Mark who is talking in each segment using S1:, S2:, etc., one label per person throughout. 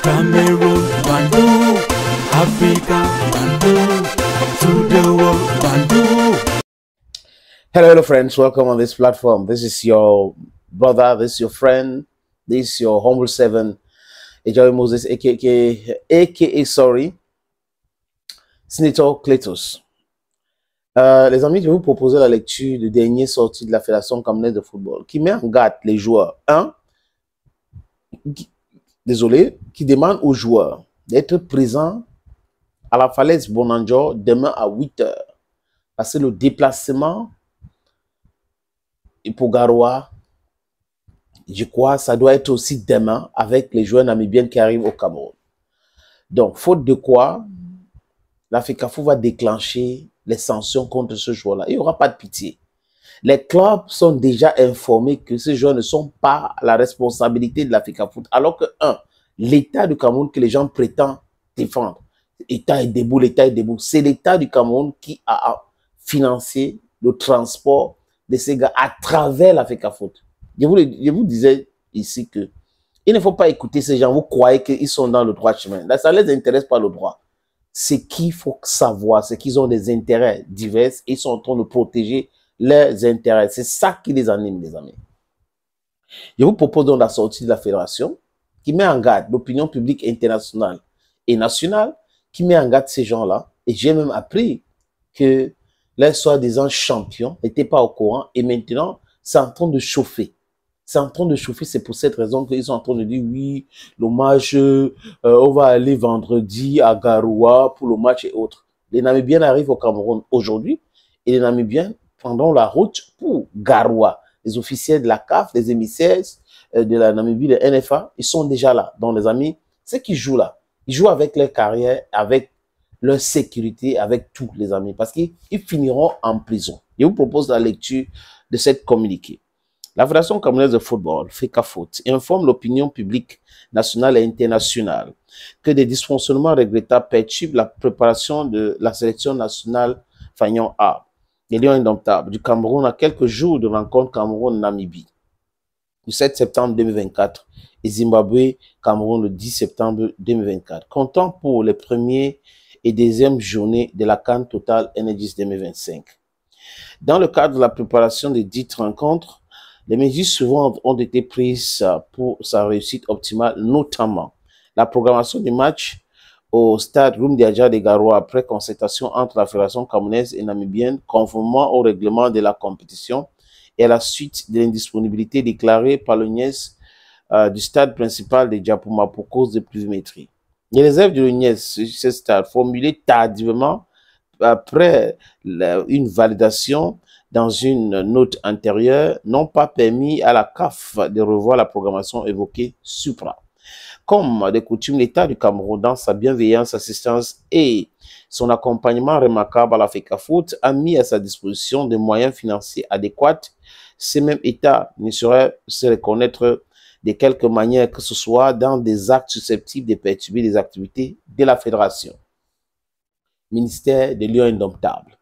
S1: Cameroon, Bandung, Africa, Bandung, to the world, Bandung.
S2: Hello friends, welcome on this platform. This is your brother, this is your friend, this is your humble servant, Ejoy Moses, aka Senator Cletus. Les amis, je vais vous proposer la lecture du dernier sortie de la Fédération camerounaise de football qui met en garde les joueurs. Qui demande aux joueurs d'être présents à la falaise Bonanjo demain à 8 h. Parce que le déplacement pour Garoua, je crois, ça doit être aussi demain avec les joueurs namibiens qui arrivent au Cameroun. Donc, faute de quoi, la FECAFOOT va déclencher les sanctions contre ce joueur-là. Il n'y aura pas de pitié. Les clubs sont déjà informés que ces joueurs ne sont pas à la responsabilité de la FECAFOOT. Alors que, l'État du Cameroun que les gens prétendent défendre, l'État est debout, c'est l'État du Cameroun qui a financé le transport de ces gars à travers la FECAFOOT. Je vous disais ici que il ne faut pas écouter ces gens, vous croyez qu'ils sont dans le droit chemin. Là, ça ne les intéresse pas le droit. Ce qu'il faut savoir, c'est qu'ils ont des intérêts divers et ils sont en train de protéger leurs intérêts. C'est ça qui les anime, les amis. Je vous propose donc la sortie de la fédération qui met en garde l'opinion publique internationale et nationale, qui met en garde ces gens-là. Et j'ai même appris que les soi-disant champions n'étaient pas au courant et maintenant, c'est en train de chauffer. C'est en train de chauffer, c'est pour cette raison qu'ils sont en train de dire oui, le match, on va aller vendredi à Garoua pour le match et autres. Les Namibiens arrivent au Cameroun aujourd'hui et les Namibiens prendront la route pour Garoua. Les officiels de la CAF, les émissaires de la Namibie, de NFA, ils sont déjà là. Donc les amis, ceux qui jouent là, ils jouent avec leur carrière, avec leur sécurité, avec tout les amis, parce qu'ils finiront en prison. Je vous propose la lecture de cette communiqué. La Fédération camerounaise de football, FECAFOOT, informe l'opinion publique nationale et internationale que des dysfonctionnements regrettables perturbent la préparation de la sélection nationale Fagnon A, les Lions indomptables du Cameroun à quelques jours de rencontre Cameroun-Namibie, du 7 septembre 2024 et Zimbabwe-Cameroun le 10 septembre 2024, comptant pour les premières et deuxième journées de la CAN Total Energies 2025. Dans le cadre de la préparation de dites rencontres, les mesures suivantes ont été prises pour sa réussite optimale, notamment la programmation du match au stade Rumdiadja de Garoua après concertation entre la Fédération camerounaise et namibienne, conformément au règlement de la compétition et à la suite de l'indisponibilité déclarée par le NIES du stade principal de Djapouma pour cause de pluviométrie. Les réserves de l'UNIES sur ce stade, formulées tardivement après une validation dans une note antérieure, n'ont pas permis à la CAF de revoir la programmation évoquée supra. Comme de coutume, l'État du Cameroun, dans sa bienveillance, assistance et son accompagnement remarquable à la FECAFOOT, a mis à sa disposition des moyens financiers adéquats. Ce même État ne saurait se reconnaître de quelque manière que ce soit dans des actes susceptibles de perturber les activités de la Fédération. Ministère des Lions indomptables.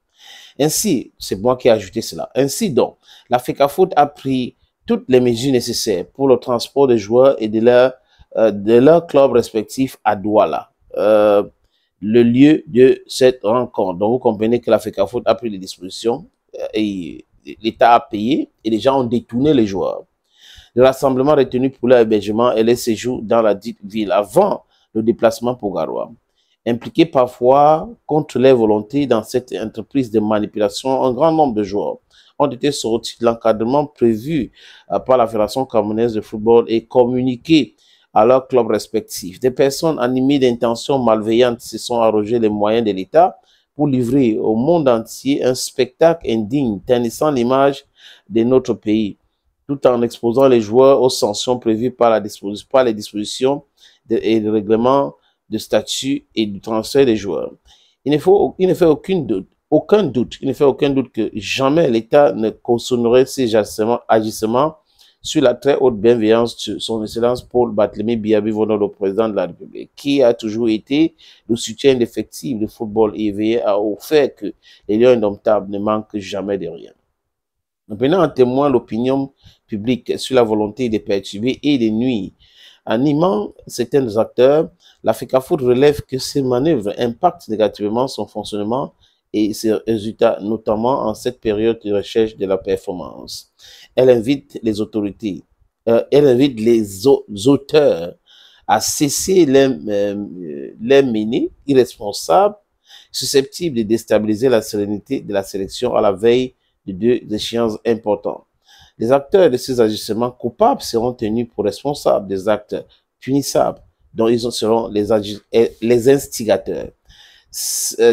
S2: Ainsi, c'est moi qui ai ajouté cela. Ainsi donc, la FECAFOOT a pris toutes les mesures nécessaires pour le transport des joueurs et de leur club respectif à Douala, le lieu de cette rencontre. Donc, vous comprenez que la FECAFOOT a pris les dispositions et l'État a payé et les gens ont détourné les joueurs. Le rassemblement retenu pour leur hébergement et les séjours dans la dite ville avant le déplacement pour Garoua. Impliqués parfois contre leur volonté dans cette entreprise de manipulation, un grand nombre de joueurs ont été sortis de l'encadrement prévu par la Fédération camerounaise de football et communiqués à leurs clubs respectifs. Des personnes animées d'intentions malveillantes se sont arrogées les moyens de l'État pour livrer au monde entier un spectacle indigne, ternissant l'image de notre pays, tout en exposant les joueurs aux sanctions prévues par les dispositions et le règlement de statut et du transfert des joueurs. Il ne fait aucun doute que jamais l'État ne cautionnerait ces agissements sur la très haute bienveillance de son Excellence Paul Barthélémy Biya-Bivono, le président de la République, qui a toujours été le soutien effectif du football et veillé au fait que les Lions indomptables ne manquent jamais de rien. Nous prenons en témoin l'opinion publique sur la volonté de perturber et de nuire Animant certains acteurs, l'Africafoot relève que ces manœuvres impactent négativement son fonctionnement et ses résultats, notamment en cette période de recherche de la performance. Elle invite les autorités, elle invite les auteurs à cesser les menées irresponsables, susceptibles de déstabiliser la sérénité de la sélection à la veille de deux échéances importantes. Les acteurs de ces agissements coupables seront tenus pour responsables des actes punissables dont ils seront les instigateurs.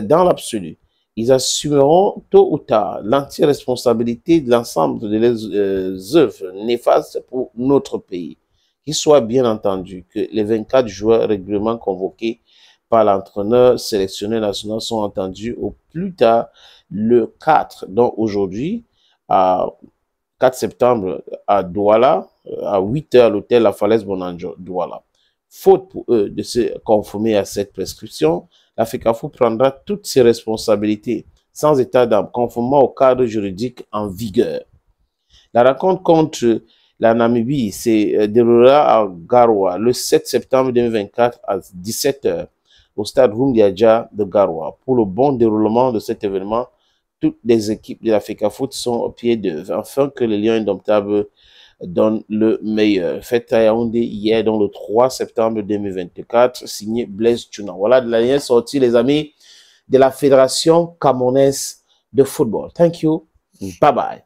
S2: Dans l'absolu, ils assumeront tôt ou tard l'entière responsabilité de l'ensemble de leurs œuvres néfastes pour notre pays. Qu'il soit bien entendu que les 24 joueurs régulièrement convoqués par l'entraîneur sélectionneur national sont entendus au plus tard le 4, donc aujourd'hui, à 4 septembre à Douala, à 8 h à l'hôtel La Falaise Bonanjo, Douala. Faute pour eux de se conformer à cette prescription, l'Africafoot prendra toutes ses responsabilités sans état d'âme, conformément au cadre juridique en vigueur. La rencontre contre la Namibie se déroulera à Garoua le 7 septembre 2024 à 17 h au stade Rundiadja de Garoua. Pour le bon déroulement de cet événement, toutes les équipes de l'Africafoot sont au pied d'œuvre, afin que les Lions indomptables donnent le meilleur. Fête à Yaoundé hier, donc le 3 septembre 2024, signé Blaise Tchouna. Voilà de la ligne sortie, les amis, de la Fédération camerounaise de football. Thank you. Bye bye.